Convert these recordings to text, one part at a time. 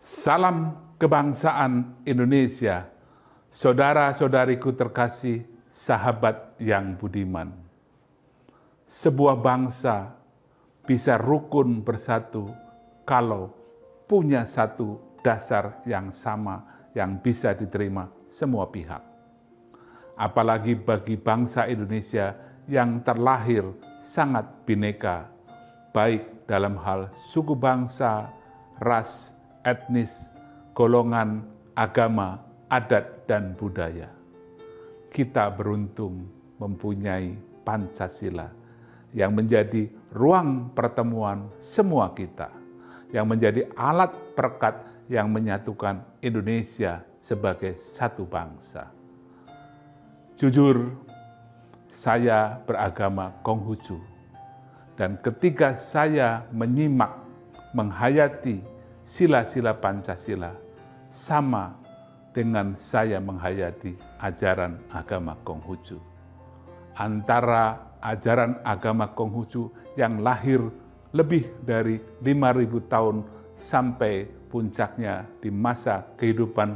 Salam kebangsaan Indonesia, saudara-saudariku terkasih, sahabat yang budiman. Sebuah bangsa bisa rukun bersatu kalau punya satu dasar yang sama yang bisa diterima semua pihak. Apalagi bagi bangsa Indonesia yang terlahir sangat bineka, baik dalam hal suku bangsa, ras, etnis, golongan, agama, adat, dan budaya. Kita beruntung mempunyai Pancasila yang menjadi ruang pertemuan semua kita, yang menjadi alat perekat yang menyatukan Indonesia sebagai satu bangsa. Jujur, saya beragama Konghucu, dan ketika saya menyimak, menghayati sila-sila Pancasila, sama dengan saya menghayati ajaran agama Konghucu. Antara ajaran agama Konghucu yang lahir lebih dari 5.000 tahun sampai puncaknya di masa kehidupan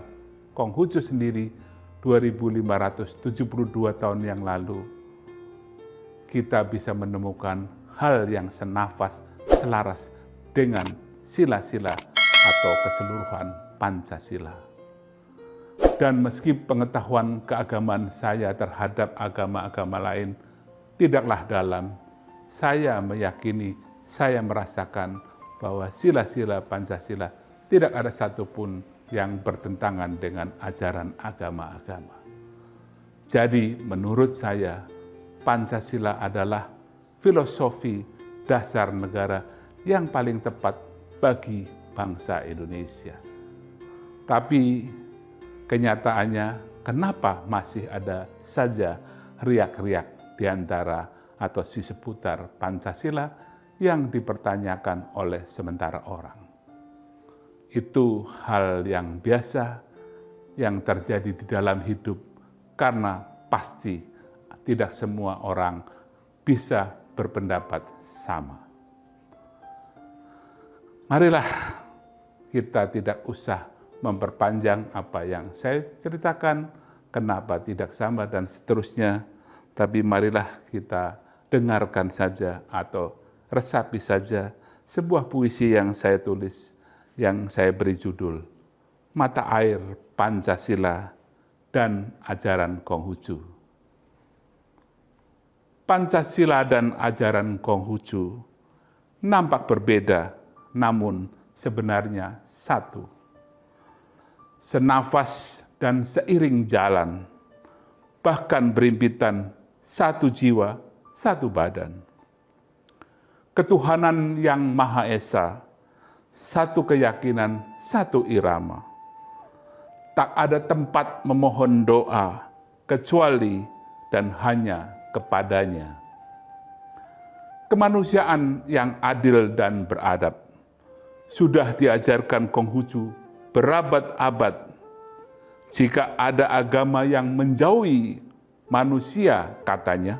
Konghucu sendiri 2572 tahun yang lalu, kita bisa menemukan hal yang senafas, selaras dengan sila-sila atau keseluruhan Pancasila. Dan meski pengetahuan keagamaan saya terhadap agama-agama lain tidaklah dalam, saya meyakini, saya merasakan bahwa sila-sila Pancasila tidak ada satupun yang bertentangan dengan ajaran agama-agama. Jadi menurut saya, Pancasila adalah filosofi dasar negara yang paling tepat bagi bangsa Indonesia. Tapi kenyataannya, kenapa masih ada saja riak-riak di antara atau di seputar Pancasila yang dipertanyakan oleh sementara orang? Itu hal yang biasa yang terjadi di dalam hidup, karena pasti tidak semua orang bisa berpendapat sama. Marilah kita tidak usah memperpanjang apa yang saya ceritakan, kenapa tidak sama dan seterusnya, tapi marilah kita dengarkan saja atau resapi saja sebuah puisi yang saya tulis, yang saya beri judul Mata Air Pancasila dan Ajaran Konghucu. Pancasila dan ajaran Konghucu nampak berbeda, namun sebenarnya satu. Senafas dan seiring jalan, bahkan berimpitan satu jiwa, satu badan. Ketuhanan yang Maha Esa, satu keyakinan, satu irama. Tak ada tempat memohon doa kecuali dan hanya kepadanya. Kemanusiaan yang adil dan beradab sudah diajarkan Konghucu berabad-abad. Jika ada agama yang menjauhi manusia, katanya,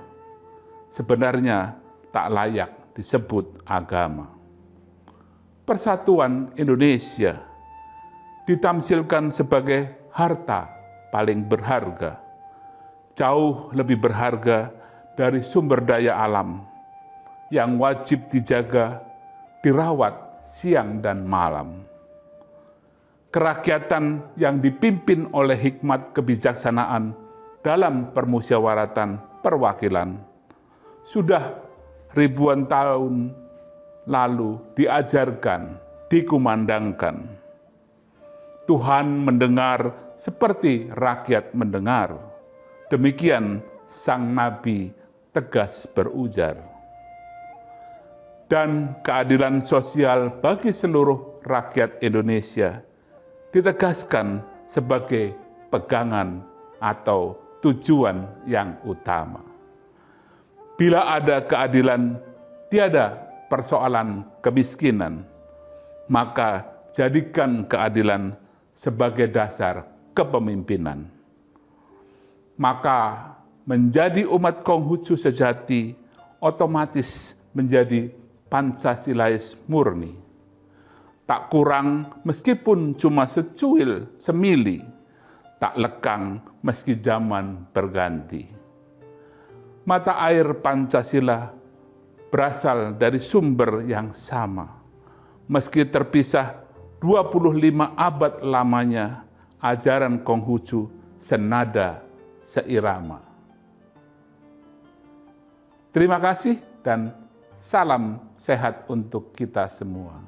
sebenarnya tak layak disebut agama. Persatuan Indonesia ditamsilkan sebagai harta paling berharga, jauh lebih berharga dari sumber daya alam yang wajib dijaga, dirawat siang dan malam. Kerakyatan yang dipimpin oleh hikmat kebijaksanaan dalam permusyawaratan perwakilan sudah ribuan tahun lalu diajarkan, dikumandangkan. Tuhan mendengar seperti rakyat mendengar. Demikian sang nabi tegas berujar. Dan keadilan sosial bagi seluruh rakyat Indonesia ditegaskan sebagai pegangan atau tujuan yang utama. Bila ada keadilan, tiada persoalan kemiskinan, maka jadikan keadilan sebagai dasar kepemimpinan. Maka menjadi umat Konghucu sejati otomatis menjadi Pancasilais murni. tak kurang meskipun cuma secuil, semili, tak lekang meski zaman berganti. Mata air Pancasila berasal dari sumber yang sama. Meski terpisah 25 abad lamanya, ajaran Konghucu senada, seirama. Terima kasih dan salam sehat untuk kita semua.